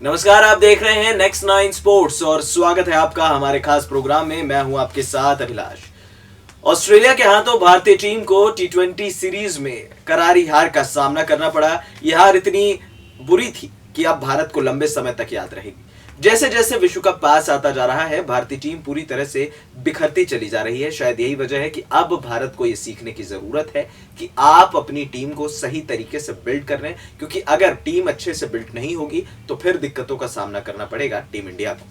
नमस्कार, आप देख रहे हैं नेक्स्ट नाइन स्पोर्ट्स और स्वागत है आपका हमारे खास प्रोग्राम में। मैं हूं आपके साथ अभिलाष। ऑस्ट्रेलिया के हाथों भारतीय टीम को टी20 सीरीज में करारी हार का सामना करना पड़ा। यह हार इतनी बुरी थी कि अब भारत को लंबे समय तक याद रहेगी। जैसे जैसे विश्व कप पास आता जा रहा है, भारतीय टीम पूरी तरह से बिखरती चली जा रही है। शायद यही वजह है कि अब भारत को यह सीखने की जरूरत है कि आप अपनी टीम को सही तरीके से बिल्ड कर रहे हैं, क्योंकि अगर टीम अच्छे से बिल्ड नहीं होगी तो फिर दिक्कतों का सामना करना पड़ेगा टीम इंडिया को।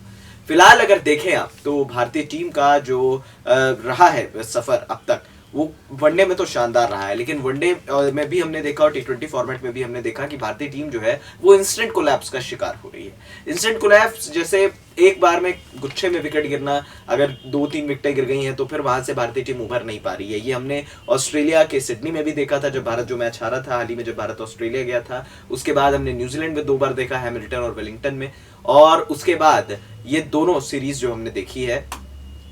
फिलहाल अगर देखें आप तो भारतीय टीम का जो रहा है सफर अब तक, वो वनडे में तो शानदार रहा है, लेकिन वनडे में भी हमने देखा और टी20 फॉर्मेट में भी हमने देखा कि भारतीय टीम जो है वो इंस्टेंट कोलैप्स का शिकार हो रही है। इंस्टेंट कोलैप्स जैसे एक बार में गुच्छे में विकेट गिरना, अगर 2-3 विकेटें गिर गई हैं तो फिर वहां से भारतीय टीम उभर नहीं पा रही है। ये हमने ऑस्ट्रेलिया के सिडनी में भी देखा था, जब भारत जो मैच हारा था हाल ही में, जब भारत ऑस्ट्रेलिया गया था। उसके बाद हमने न्यूजीलैंड में 2 बार देखा, हैमिल्टन और वेलिंगटन में। और उसके बाद ये दोनों सीरीज जो हमने देखी है,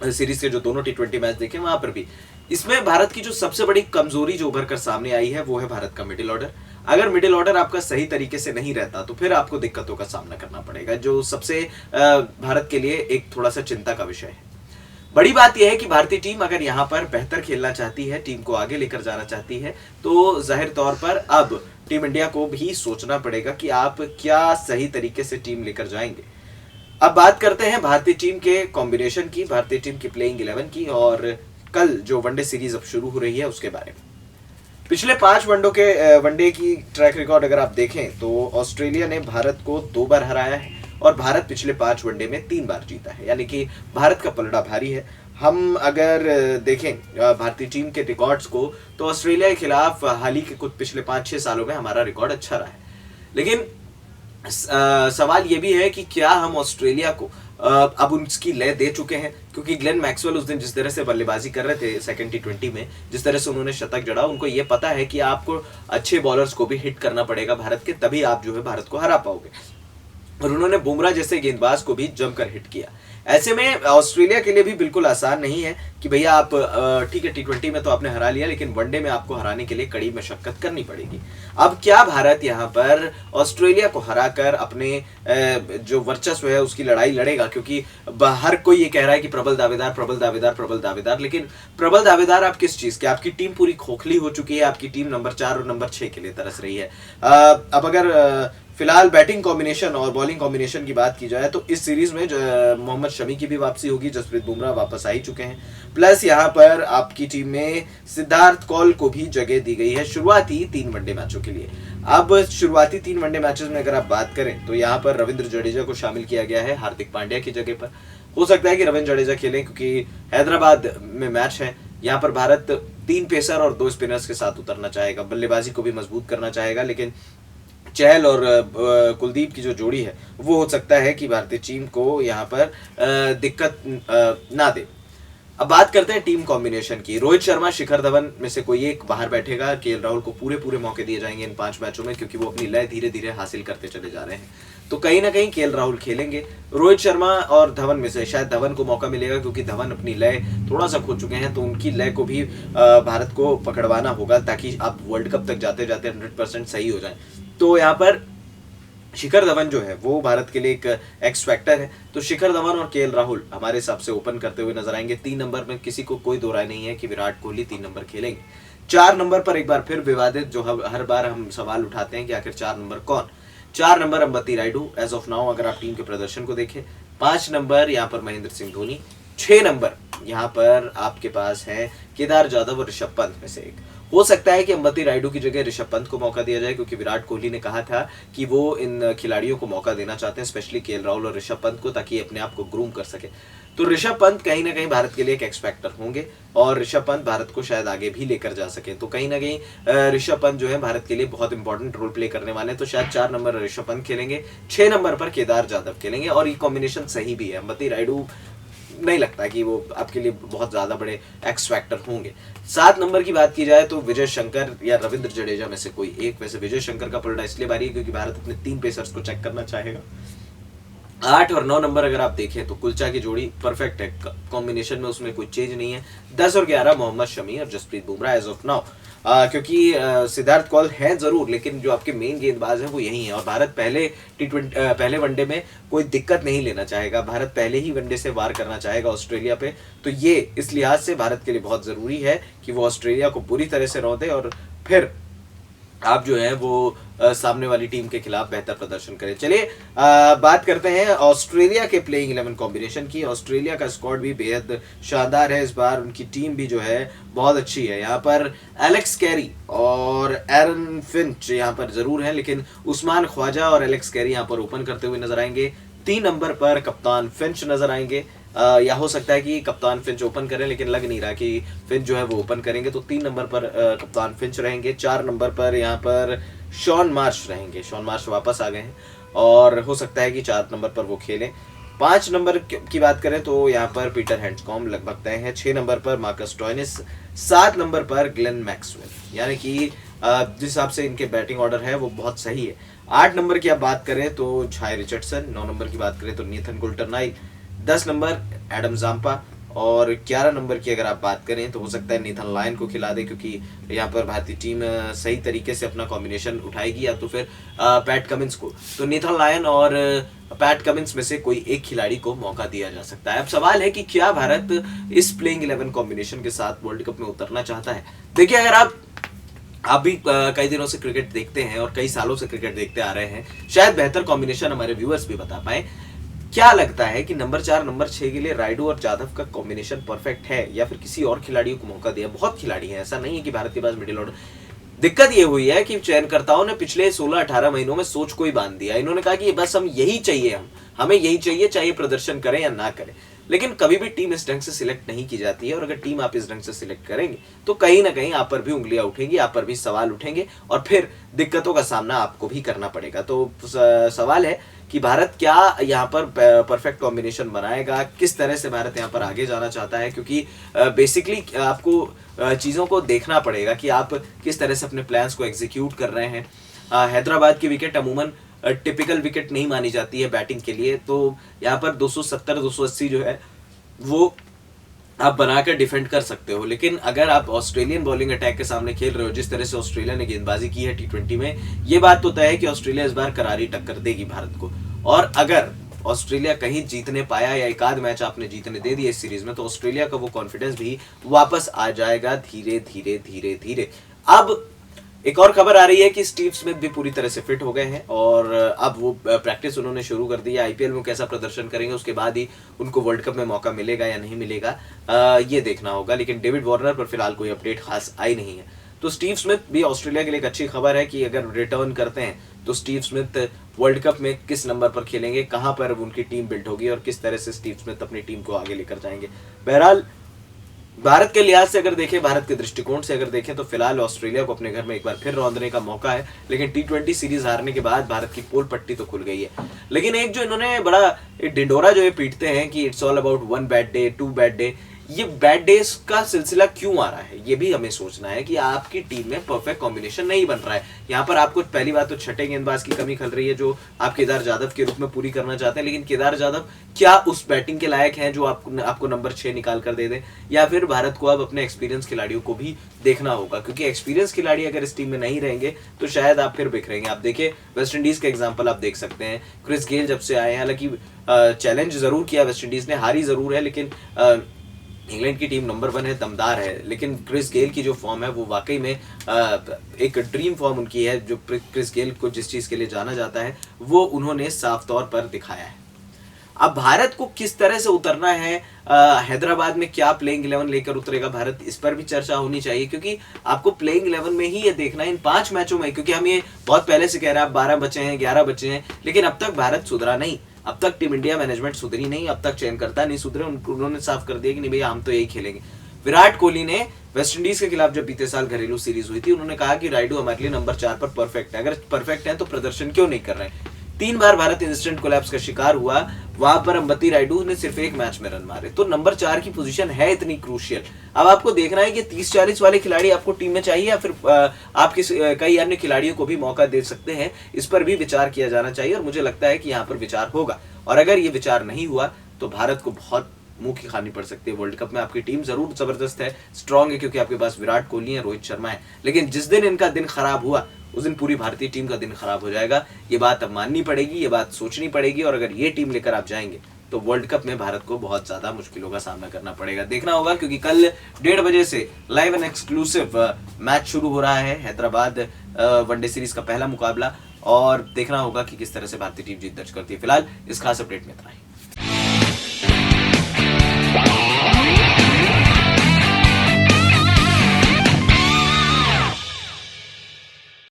सीरीज के जो दोनों टी20 मैच देखे वहां पर भी, इसमें भारत की जो सबसे बड़ी कमजोरी जो उभर कर सामने आई है वो है भारत का मिडिल ऑर्डर। अगर मिडिल ऑर्डर आपका सही तरीके से नहीं रहता तो फिर आपको दिक्कतों का सामना करना पड़ेगा, जो सबसे भारत के लिए एक थोड़ा सा चिंता का विषय है। बड़ी बात यह है कि भारतीय टीम अगर यहाँ पर बेहतर खेलना चाहती है, टीम को आगे लेकर जाना चाहती है, तो जाहिर तौर पर अब टीम इंडिया को भी सोचना पड़ेगा कि आप क्या सही तरीके से टीम लेकर जाएंगे। अब बात करते हैं भारतीय टीम के कॉम्बिनेशन की, भारतीय टीम की प्लेइंग 11 की, और कल जो वनडे सीरीज अब शुरू हो रही है उसके बारे में। पिछले 5 वनडे की ट्रैक रिकॉर्ड अगर आप देखें तो ऑस्ट्रेलिया ने भारत को 2 बार हराया है और भारत पिछले 5 वनडे में 3 बार जीता है, यानी कि भारत का पलड़ा भारी है। हम अगर देखें भारतीय टीम के रिकॉर्ड्स को तो ऑस्ट्रेलिया के खिलाफ हाल ही के कुछ पिछले 5-6 सालों में हमारा रिकॉर्ड अच्छा रहा है, लेकिन सवाल ये भी है कि क्या हम ऑस्ट्रेलिया को अब उसकी लय दे चुके हैं, क्योंकि ग्लेन मैक्सवेल उस दिन जिस तरह से बल्लेबाजी कर रहे थे सेकंड टी20 में, जिस तरह से उन्होंने शतक जड़ा, उनको ये पता है कि आपको अच्छे बॉलर्स को भी हिट करना पड़ेगा भारत के, तभी आप जो है भारत को हरा पाओगे। और उन्होंने बुमराह जैसे गेंदबाज को भी जमकर हिट किया। ऐसे में ऑस्ट्रेलिया के लिए भी बिल्कुल आसान नहीं है कि भैया आप ठीक है टी20 में तो आपने हरा लिया, लेकिन वनडे में आपको हराने के लिए कड़ी मशक्कत करनी पड़ेगी। अब क्या भारत यहाँ पर ऑस्ट्रेलिया को हराकर अपने जो वर्चस्व है उसकी लड़ाई लड़ेगा? क्योंकि हर कोई ये कह रहा है कि प्रबल दावेदार, प्रबल दावेदार, प्रबल दावेदार, लेकिन प्रबल दावेदार आप किस चीज के? आपकी टीम पूरी खोखली हो चुकी है, आपकी टीम नंबर 4 और नंबर 6 के लिए तरस रही है। अब अगर फिलहाल बैटिंग कॉम्बिनेशन और बॉलिंग कॉम्बिनेशन की बात की जाए तो इस सीरीज में मोहम्मद शमी की भी वापसी होगी, जसप्रीत बुमराह वापस आ ही चुके हैं, प्लस यहाँ पर आपकी टीम में सिद्धार्थ कौल को भी जगह दी गई है शुरुआती 3 वनडे मैचों के लिए। अब शुरुआती 3 वनडे मैचेस में अगर आप बात करें तो यहाँ पर रविंद्र जडेजा को शामिल किया गया है हार्दिक पांड्या की जगह पर। हो सकता है कि रविंद्र जडेजा खेलें क्योंकि हैदराबाद में मैच है। यहाँ पर भारत 3 पेसर और 2 स्पिनर्स के साथ उतरना चाहेगा, बल्लेबाजी को भी मजबूत करना चाहेगा, लेकिन चहल और कुलदीप की जो जोड़ी है वो हो सकता है कि भारतीय टीम को यहाँ पर दिक्कत ना दे। अब बात करते हैं टीम कॉम्बिनेशन की। रोहित शर्मा, शिखर धवन में से कोई एक बाहर बैठेगा। केएल राहुल को पूरे मौके दिए जाएंगे इन 5 मैचों में, क्योंकि वो अपनी लय धीरे धीरे हासिल करते चले जा रहे हैं, तो कहीं ना कहीं केएल राहुल खेलेंगे। रोहित शर्मा और धवन में से शायद धवन को मौका मिलेगा, क्योंकि धवन अपनी लय थोड़ा सा खो चुके हैं, तो उनकी लय को भी भारत को पकड़वाना होगा ताकि आप वर्ल्ड कप तक जाते जाते 100% सही हो जाए। तो यहाँ पर शिखर धवन जो है वो भारत के लिए एक एक्स फैक्टर है, तो शिखर धवन और केएल राहुल हमारे हिसाब से ओपन करते हुए नजर आएंगे। 3 नंबर में किसी को कोई दो राय नहीं है कि विराट कोहली 3 नंबर खेलेंगे। 4 नंबर पर एक बार फिर विवादित, जो हर बार हम सवाल उठाते हैं कि आखिर 4 नंबर कौन? 4 number Ambati Rayudu as of now अगर आप टीम के प्रदर्शन को देखें। 5 नंबर यहाँ पर महेंद्र सिंह धोनी। 6 नंबर यहाँ पर आपके पास है केदार जाधव और ऋषभ पंत में से एक। हो सकता है कि अंबती रायडू की जगह ऋषभ पंत को मौका दिया जाए, क्योंकि विराट कोहली ने कहा था कि वो इन खिलाड़ियों को मौका देना चाहते हैं, स्पेशली केएल राहुल और ऋषभ पंत को, ताकि अपने आप को ग्रूम कर सके। तो ऋषभ पंत कहीं ना कहीं भारत के लिए एक एक्स फैक्टर होंगे और ऋषभ पंत भारत को शायद आगे भी लेकर जा सके। तो कहीं ना कहीं ऋषभ पंत जो है भारत के लिए बहुत इंपॉर्टेंट रोल प्ले करने वाले हैं। तो शायद 4 नंबर ऋषभ पंत खेलेंगे, 6 नंबर पर केदार जाधव खेलेंगे, और ये कॉम्बिनेशन सही भी है। अंबती रायडू नहीं लगता कि वो आपके लिए बहुत ज्यादा बड़े एक्स फैक्टर होंगे। 7 नंबर की बात की जाए तो विजय शंकर या रविंद्र जडेजा में से कोई एक। वैसे विजय शंकर का पलड़ा इसलिए भारी है क्योंकि भारत अपने 3 पेसर्स को चेक करना चाहेगा। 8 और 9 नंबर अगर आप देखें तो कुलचा की जोड़ी परफेक्ट है, कॉम्बिनेशन में उसमें कोई चेंज नहीं है। 10 और 11 मोहम्मद शमी और Jasprit Bumrah as of now, क्योंकि सिद्धार्थ कौल है जरूर, लेकिन जो आपके मेन गेंदबाज हैं वो यही है। और भारत पहले पहले वनडे में कोई दिक्कत नहीं लेना चाहेगा, भारत पहले ही वनडे से वार करना चाहेगा ऑस्ट्रेलिया पे। तो ये इस लिहाज से भारत के लिए बहुत जरूरी है कि वो ऑस्ट्रेलिया को पूरी तरह से रौंदे और फिर आप जो है वो सामने वाली टीम के खिलाफ बेहतर प्रदर्शन करें। चलिए बात करते हैं ऑस्ट्रेलिया के प्लेइंग 11 कॉम्बिनेशन की। ऑस्ट्रेलिया का स्क्वाड भी बेहद शानदार है इस बार, उनकी टीम भी जो है बहुत अच्छी है। यहाँ पर एलेक्स कैरी और एरन फिंच यहाँ पर जरूर है, लेकिन उस्मान ख्वाजा और एलेक्स कैरी यहाँ पर ओपन करते हुए नजर आएंगे। 3 नंबर पर कप्तान फिंच नजर आएंगे, या हो सकता है कि कप्तान फिंच ओपन करें, लेकिन लग नहीं रहा कि फिंच जो है वो ओपन करेंगे। तो 3 नंबर पर कप्तान फिंच रहेंगे। 4 नंबर पर यहाँ पर शॉन मार्श रहेंगे, शॉन मार्श वापस आ गए हैं और हो सकता है कि 4 नंबर पर वो खेलें। 5 नंबर की बात करें तो यहाँ पर पीटर हैंड्सकॉम्ब लगभग तय है। 6 नंबर पर मार्कस स्टोइनिस, 7 नंबर पर ग्लेन मैक्सवेल, यानी कि जिस हिसाब से इनके बैटिंग ऑर्डर है वो बहुत सही है। 8 नंबर की आप बात करें तो झाई रिचर्डसन, 9 नंबर की बात करें तो नीथन कुल्टरनाइल, 10 नंबर एडम जाम्पा और 11 नंबर की अगर आप बात करें तो हो सकता है नीथन लायन को खिला दे, क्योंकि यहाँ पर भारतीय टीम सही तरीके से अपना कॉम्बिनेशन उठाएगी, या तो फिर पैट कमिंस को। तो नीथन लायन और पैट कमिंस में से कोई एक खिलाड़ी को मौका दिया जा सकता है। अब सवाल है कि क्या भारत इस प्लेइंग 11 कॉम्बिनेशन के साथ वर्ल्ड कप में उतरना चाहता है। देखिए, अगर आप भी कई दिनों से क्रिकेट देखते हैं और कई सालों से क्रिकेट देखते आ रहे हैं, शायद बेहतर कॉम्बिनेशन हमारे व्यूअर्स भी बता पाए। क्या लगता है कि नंबर 4 नंबर 6 के लिए राइडू और जाधव का कॉम्बिनेशन परफेक्ट है, या फिर किसी और खिलाड़ियों को मौका दिया? बहुत खिलाड़ी हैं, ऐसा नहीं है कि भारत के पास मिडिल ऑर्डर। दिक्कत ये हुई है कि चयनकर्ताओं ने पिछले 16-18 महीनों में सोच को ही बांध दिया। इन्होंने कहा कि बस हम यही चाहिए, हमें यही चाहिए, चाहे प्रदर्शन करें या ना करें। लेकिन कभी भी टीम इस ढंग से सिलेक्ट नहीं की जाती है, और अगर टीम आप इस ढंग से सिलेक्ट करेंगे तो कहीं ना कहीं आप पर भी उंगलियां उठेंगी, आप पर भी सवाल उठेंगे और फिर दिक्कतों का सामना आपको भी करना पड़ेगा। तो सवाल है कि भारत क्या यहाँ पर परफेक्ट कॉम्बिनेशन बनाएगा, किस तरह से भारत यहाँ पर आगे जाना चाहता है, क्योंकि बेसिकली आपको चीज़ों को देखना पड़ेगा कि आप किस तरह से अपने प्लान्स को एग्जीक्यूट कर रहे हैं। हैदराबाद की विकेट अमूमन टिपिकल विकेट नहीं मानी जाती है बैटिंग के लिए, तो यहाँ पर 270-280 जो है वो आप बनाकर डिफेंड कर सकते हो। लेकिन अगर आप ऑस्ट्रेलियन बॉलिंग अटैक के सामने खेल रहे हो, जिस तरह से ऑस्ट्रेलिया ने गेंदबाजी की है T20 में, ये बात तो तय है कि ऑस्ट्रेलिया इस बार करारी टक्कर देगी भारत को। और अगर ऑस्ट्रेलिया कहीं जीतने पाया या एक आध मैच आपने जीतने दे दिए इस सीरीज में, तो ऑस्ट्रेलिया का वो कॉन्फिडेंस भी वापस आ जाएगा धीरे धीरे धीरे धीरे। अब एक और खबर आ रही है कि स्टीव स्मिथ भी पूरी तरह से फिट हो गए हैं और अब वो प्रैक्टिस उन्होंने शुरू कर दी है। आईपीएल में कैसा प्रदर्शन करेंगे उसके बाद ही उनको वर्ल्ड कप में मौका मिलेगा या नहीं मिलेगा, ये देखना होगा। लेकिन डेविड वार्नर पर फिलहाल कोई अपडेट खास आई नहीं है। तो स्टीव स्मिथ भी ऑस्ट्रेलिया के लिए एक अच्छी खबर है कि अगर रिटर्न करते हैं तो स्टीव स्मिथ वर्ल्ड कप में किस नंबर पर खेलेंगे, कहाँ पर उनकी टीम बिल्ड होगी और किस तरह से स्टीव स्मिथ अपनी टीम को आगे लेकर जाएंगे। बहरहाल भारत के लिहाज से अगर देखें, भारत के दृष्टिकोण से अगर देखें, तो फिलहाल ऑस्ट्रेलिया को अपने घर में एक बार फिर रौंदने का मौका है। लेकिन T20 सीरीज हारने के बाद भारत की पोल पट्टी तो खुल गई है। लेकिन एक जो इन्होंने बड़ा डिंडोरा जो है पीटते हैं कि it's all about 1 bad day 2 bad day, ये बैड डेज का सिलसिला क्यों आ रहा है, ये भी हमें सोचना है कि आपकी टीम में परफेक्ट कॉम्बिनेशन नहीं बन रहा है। यहाँ पर आपको पहली बात तो छठे गेंदबाज की कमी खल रही है, जो आप केदार जाधव के रूप में पूरी करना चाहते हैं। लेकिन केदार जाधव क्या उस बैटिंग के लायक हैं जो आपको नंबर 6 निकाल कर दे दे, या फिर भारत को अब अपने एक्सपीरियंस खिलाड़ियों को भी देखना होगा, क्योंकि एक्सपीरियंस खिलाड़ी अगर इस टीम में नहीं रहेंगे तो शायद आप फिर बिखरेंगे। आप देखिए वेस्ट इंडीज का एग्जाम्पल आप देख सकते हैं, क्रिस गेल जब से आए हैं, हालांकि चैलेंज जरूर किया वेस्ट इंडीज ने, हारी जरूर है, लेकिन इंग्लैंड की टीम नंबर 1 है, दमदार है। लेकिन क्रिस गेल की जो फॉर्म है वो वाकई में एक ड्रीम फॉर्म उनकी है। जो क्रिस गेल को जिस चीज़ के लिए जाना जाता है वो उन्होंने साफ तौर पर दिखाया है। अब भारत को किस तरह से उतरना है, हैदराबाद में क्या प्लेइंग 11 लेकर उतरेगा भारत, इस पर भी चर्चा होनी चाहिए, क्योंकि आपको प्लेइंग 11 में ही ये देखना है इन 5 मैचों में। क्योंकि हम ये बहुत पहले से कह रहे हैं 12 बचे हैं 11 बचे हैं, लेकिन अब तक भारत सुधरा नहीं, अब तक टीम इंडिया मैनेजमेंट सुधरी नहीं, अब तक चयनकर्ता नहीं सुधरे। उन्होंने साफ कर दिया कि नहीं भैया हम तो यही खेलेंगे। विराट कोहली ने वेस्ट इंडीज के खिलाफ जब बीते साल घरेलू सीरीज हुई थी, उन्होंने कहा कि राइडू हमारे लिए नंबर 4 पर परफेक्ट है, अगर परफेक्ट है तो प्रदर्शन क्यों नहीं कर रहे हैं। 3 बार भारत इंस्टेंट कोलैप्स का शिकार हुआ, वहां पर अंबती रायडू ने सिर्फ 1 मैच में रन मारे। तो नंबर 4 की पोजीशन है इतनी क्रूशियल। अब आपको देखना है कि 30-40 वाले खिलाड़ी आपको टीम में चाहिए या फिर आप कई अन्य खिलाड़ियों को भी मौका दे सकते हैं। इस पर भी विचार किया जाना चाहिए और मुझे लगता है कि यहाँ पर विचार होगा। और अगर ये विचार नहीं हुआ तो भारत को बहुत मुंह की खानी पड़ सकती है। वर्ल्ड कप में आपकी टीम जरूर जबरदस्त है, स्ट्रांग है, क्योंकि आपके पास विराट कोहली है, रोहित शर्मा है, लेकिन जिस दिन इनका दिन खराब हुआ उस दिन पूरी भारतीय टीम का दिन खराब हो जाएगा। ये बात अब माननी पड़ेगी, ये बात सोचनी पड़ेगी, और अगर ये टीम लेकर आप जाएंगे तो वर्ल्ड कप में भारत को बहुत ज्यादा मुश्किलों का सामना करना पड़ेगा। देखना होगा, क्योंकि कल 1:30 बजे से लाइव एंड एक्सक्लूसिव मैच शुरू हो रहा है, हैदराबाद वनडे सीरीज का पहला मुकाबला, और देखना होगा कि किस तरह से भारतीय टीम जीत दर्ज करती है। फिलहाल इस खास अपडेट में इतना ही।